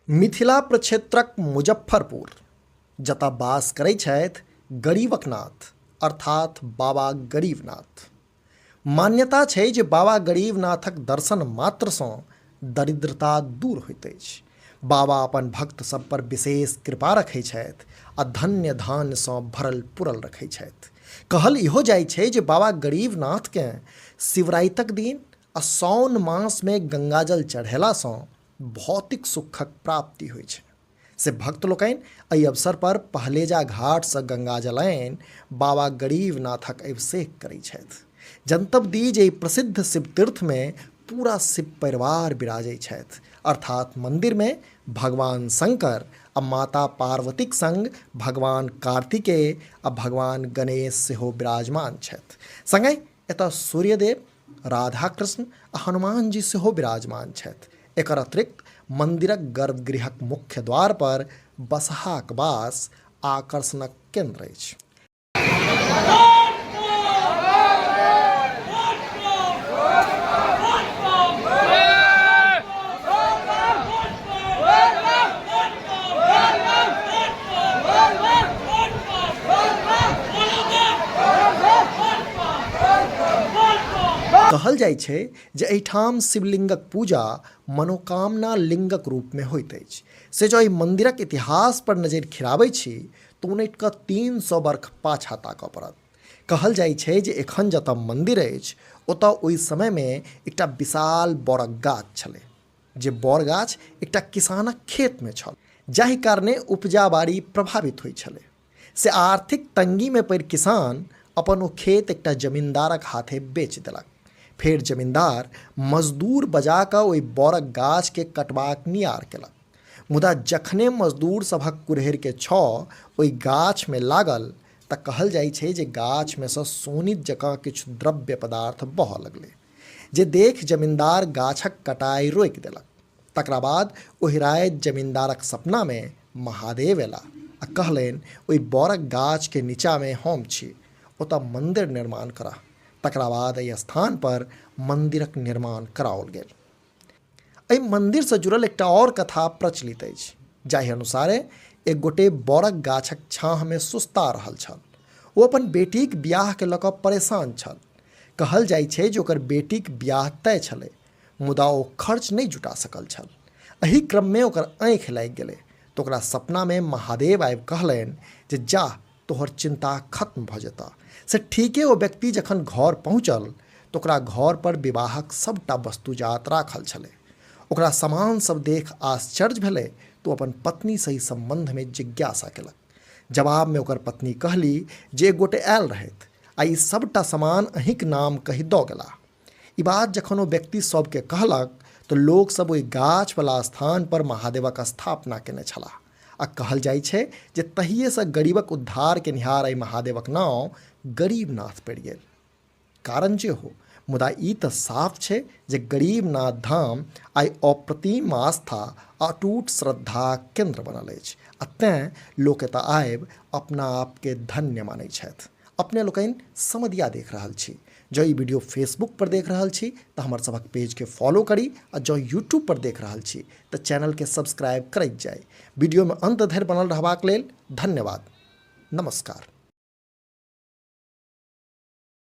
मिथिला प्रक्षेत्रक मुजफ्फरपुर जतऽ वास करै छथि गरीबक नाथ अर्थात बाबा गरीबनाथ। मान्यता छै जे बाबा गरीबनाथक दर्शन मात्रसँ दरिद्रता दूर होइत अछि। बाबा अपन भक्त सब पर विशेष कृपा रखै छथि आ धन्य धान्यसँ भरल पुरल रखै छथि। कहल इहो जाइ छै जे बाबा गरीबनाथकेँ शिवरातिक दिन आ साउन मासमे गंगाजल चढ़ेलासँ भौतिक सुखक प्राप्ति होइ छै। से भक्त लोकनि एहि अवसर पर पहलेजा घाटसँ गंगाजल आनि बाबा गरीबनाथक अभिषेक करै छथि। जनतब दी जे प्रसिद्ध शिव तीर्थमे पूरा शिव परिवार विराजै छथि, अर्थात मंदिरमे भगवान शंकर आ माता पार्वतीक संग भगवान कार्तिकेय आ भगवान गणेश सेहो विराजमान छथि। संगहि एतऽ सूर्यदेव, राधाकृष्ण आ हनुमान जी सेहो विराजमान छथि। एकर अतिरिक्त मंदिरक गर्भगृहक मुख्य द्वार पर बसहाक वास आकर्षणक केंद्र अछि। कहल जाइ छै जे एहिठाम शिवलिंगक पूजा मनोकामना लिंगक रूपमे होइत अछि। से जँ एहि मन्दिरक इतिहास पर नजरि खिराबै छी तऽ उनटि कऽ 300 वर्ष पाछाँ ताकऽ पड़त। कहल जाइ छै जे एखन जतऽ मन्दिर अछि ओतऽ ओहि समयमे एकटा विशाल बड़क गाछ छलै, जे बड़ गाछ एकटा किसानक खेतमे छल, जाहि कारणे उपजा बाड़ी प्रभावित होइ छलै। से आर्थिक तंगीमे पड़ि किसान अपन ओ खेत एकटा जमींदारक हाथे बेच देलक। फेर जमींदार मजदूर बजा कऽ ओहि बड़क गाछके कटबाक नियार केलक। मुदा जखने मजदूर सभक कुरहेरके छौ ओहि गाछमे लागल तऽ कहल जाइ छै जे गाछमे सँ सोनित जकाँ किछु द्रव्य पदार्थ बहऽ लगलै, जे देख जमींदार गाछक कटाइ रोकि देलक। तकरा बाद ओहि राति जमींदारक सपनामे महादेव अयला आ कहलनि, ओहि बड़क गाछके नीचाँमे हम छी, ओतऽ मन्दिर निर्माण करह। तकरा बाद एहि स्थान पर मन्दिरक निर्माण कराओल गेल। एहि मन्दिरसँ जुड़ल एकटा आओर कथा प्रचलित अछि, जाहि अनुसारे एक गोटे बड़क गाछक छाहमे सुस्ता रहल छल। ओ अपन बेटीक बियाहके लऽ कऽ परेशान छल। कहल जाइ छै जे ओकर बेटीक बियाह तय छलै, मुदा ओ खर्च नहि जुटा सकल छल। एहि क्रममे ओकर आँखि लागि गेलै तऽ ओकरा सपनामे महादेव आबि कहलनि जे जा, तोहर चिन्ता खत्म भऽ जेतऽ। से ठीके ओ व्यक्ति जखन घर पहुँचल तऽ ओकरा घर पर विवाहक सबटा वस्तुजात राखल छलै। ओकरा सामान सब देख आश्चर्य भेलै तऽ ओ अपन पत्नी से ई संबंधमे जिज्ञासा केलक। जवाबमे ओकर पत्नी कहली जे एक गोटे आयल रहथि आ ई सबटा सामान अहींक नाम कहि दऽ गेलाह। ई बात जखन ओ व्यक्ति सबके कहलक तऽ लोक सब ओहि गाछवला स्थान पर महादेवक स्थापना केने छलाह आ कहल जाइ छै जे तहिएसँ गरीबक उद्धार केनिहार एहि महादेवक नाम गरीबनाथ पड़ि गेल। कारण जे हो, मुदा ई तऽ साफ छै जे गरीबनाथ धाम आइ अप्रतिम आस्था आ अटूट श्रद्धाक केंद्र बनल अछि आ तेँ लोक एतऽ आबि अपना आपके धन्य मानै छथि। अपने लोकनि समधिया देख रहल छी। जँ ई वीडियो फेसबुक पर देख रहल छी तऽ हमर सभक पेजके फॉलो करी, आ जँ यूट्यूब पर देख रहल छी तऽ चैनलके सब्सक्राइब करैत जाय। वीडियोमे अंत धरि बनल रहबाक लेल धन्यवाद। नमस्कार।